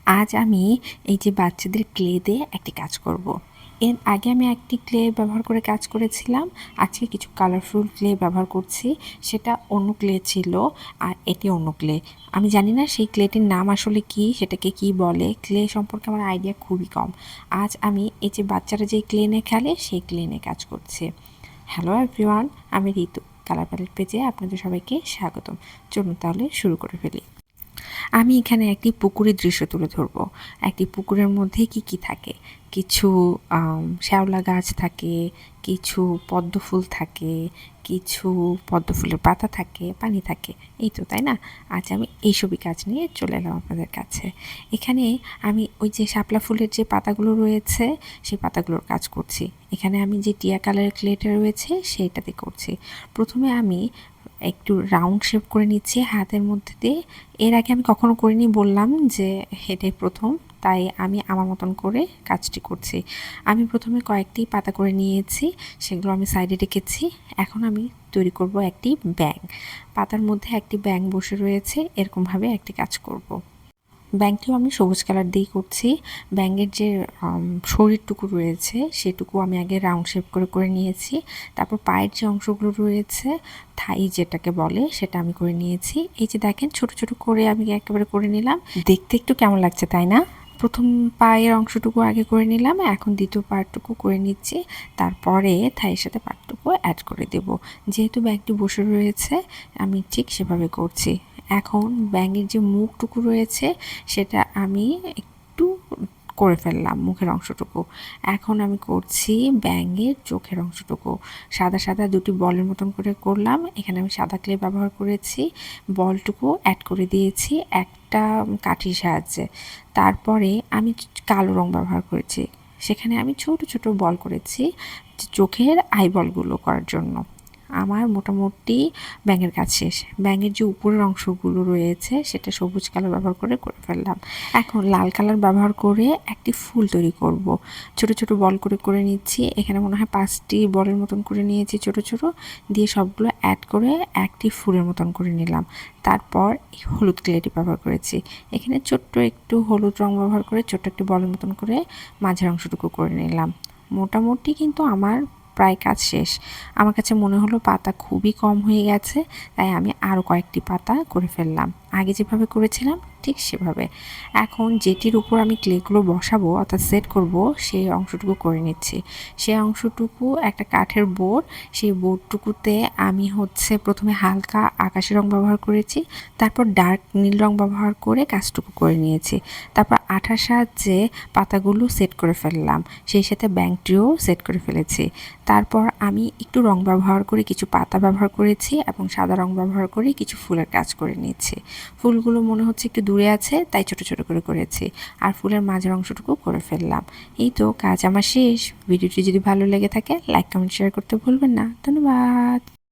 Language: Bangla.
আজ আমি এই যে বাচ্চাদের ক্লে দিয়ে একটি কাজ করব। এর আগে আমি একটি ক্লে ব্যবহার করে কাজ করেছিলাম। আজকে কিছু কালারফুল ক্লে ব্যবহার করছি। সেটা অন্য ক্লে ছিল আর এটি অন্য ক্লে। আমি জানি না সেই ক্লেটির নাম আসলে কি, সেটাকে কি বলে। ক্লে সম্পর্কে আমার আইডিয়া খুবই কম। আজ আমি এই যে বাচ্চারা যে ক্লে নিয়ে খেলে সেই ক্লে নিয়ে কাজ করছি। হ্যালো এভরিওয়ান, আমি ঋতু। কালার প্যালেট পেজে আপনাদের সবাইকে স্বাগতম। চলুন তাহলে শুরু করে ফেলি। আমি এখানে একটি পুকুরের দৃশ্য তুলে ধরব। একটি পুকুরের মধ্যে কি কি থাকে, কিছু শ্যাওলা গাছ থাকে, কিছু পদ্ম ফুল থাকে, কিছু পদ্ম ফুলের পাতা থাকে, পানি থাকে, এই তো, তাই না? আজ আমি এইসবই কাজ নিয়ে চলে এলাম আপনাদের কাছে। এখানে আমি ওই যে শাপলা ফুলের যে পাতাগুলো রয়েছে সেই পাতাগুলোর কাজ করছি। এখানে আমি যে টিয়া কালারের ক্লেটা রয়েছে সেইটাতে করছি। প্রথমে আমি একটু রাউন্ড শেপ করে নিচ্ছি হাতের মধ্যে দিয়ে। এর আগে আমি কখনো করিনি, বললাম যে এটাই প্রথম, তাই আমি আমার মতন করে কাজটি করছি। আমি প্রথমে কয়েকটি পাতা করে নিয়েছি, সেগুলো আমি সাইডে রেখেছি। এখন আমি তৈরি করব একটি ব্যাঙ। পাতার মধ্যে একটি ব্যাঙ বসে রয়েছে, এরকমভাবে একটি কাজ করব। ব্যাঙটিও আমি সবুজ কালার দিয়েই করছি। ব্যাঙের যে শরীরটুকু রয়েছে সেটুকু আমি আগে রাউন্ড শেপ করে করে নিয়েছি। তারপর পায়ের যে অংশগুলো রয়েছে, থাই যেটাকে বলে, সেটা আমি করে নিয়েছি। এই যে দেখেন, ছোট ছোট করে আমি একেবারে করে নিলাম। দেখতে একটু কেমন লাগছে, তাই না? প্রথম পায়ের অংশটুকু আগে করে নিলাম, এখন দ্বিতীয় পার্টটুকু করে নিচ্ছি। তারপরে থাইয়ের সাথে পার্টটুকু অ্যাড করে দেব। যেহেতু ব্যাঙটি বসে রয়েছে, আমি ঠিক সেভাবে করছি। এখন ব্যাঙের যে মুখটুকু রয়েছে সেটা আমি একটু করে ফেললাম, মুখের অংশটুকু। এখন আমি করছি ব্যাঙের চোখের অংশটুকু। সাদা সাদা দুটি বলের মতন করে করলাম। এখানে আমি সাদা ক্লে ব্যবহার করেছি, বলটুকু অ্যাড করে দিয়েছি একটা কাঠির সাহায্যে। তারপরে আমি কালো রং ব্যবহার করেছি, সেখানে আমি ছোট ছোট বল করেছি চোখের আইবলগুলো করার জন্য। আমার মোটামুটি ব্যাঙের কাজ শেষ। ব্যাঙের যে উপরের অংশগুলো রয়েছে সেটা সবুজ কালার ব্যবহার করে করে ফেললাম। এখন লাল কালার ব্যবহার করে একটি ফুল তৈরি করব। ছোট ছোট বল করে করে নিচ্ছি। এখানে মনে হয় 5টি বলের মতন করে নিয়েছি ছোট ছোট, দিয়ে সবগুলো অ্যাড করে একটি ফুলের মতন করে নিলাম। তারপর হলুদ ক্লেটি ব্যবহার করেছি। এখানে ছোট্ট একটু হলুদ রং ব্যবহার করে ছোট্ট একটি বলের মতন করে মাঝের অংশটুকু করে নিলাম। মোটামুটি কিন্তু আমার প্রায় কাজ শেষ। আমার কাছে মনে হলো পাতা খুবই কম হয়ে গেছে, তাই আমি আরও কয়েকটি পাতা করে ফেললাম। আগে যেভাবে করেছিলাম ঠিক সেভাবে। এখন যেটির উপর আমি ক্লেগুলো বসাবো অর্থাৎ সেট করব, সেই অংশটুকু করে নিচ্ছি। সেই অংশটুকু একটা কাঠের বোর্ড, সেই বোর্ডটুকুতে আমি প্রথমে হালকা আকাশি রং ব্যবহার করেছি, তারপর ডার্ক নীল রং ব্যবহার করে কাজটুকু করে নিয়েছি। তারপর আঠার সাহায্যে পাতাগুলো সেট করে ফেললাম, সেই সাথে ব্যাঙটিও সেট করে ফেলেছি। তারপর আমি একটু রং ব্যবহার করে কিছু পাতা ব্যবহার করেছি এবং সাদা রং ব্যবহার করে কিছু ফুলের কাজ করে নিয়েছি। ফুলগুলো মনে হচ্ছে একটু দূরে আছে, তাই ছোট ছোট করে করেছি। আর ফুলের মাঝের অংশটুকু করে ফেললাম। এই তো, কাজ আমার শেষ। ভিডিওটি যদি ভালো লেগে থাকে লাইক কমেন্ট শেয়ার করতে ভুলবেন না। ধন্যবাদ।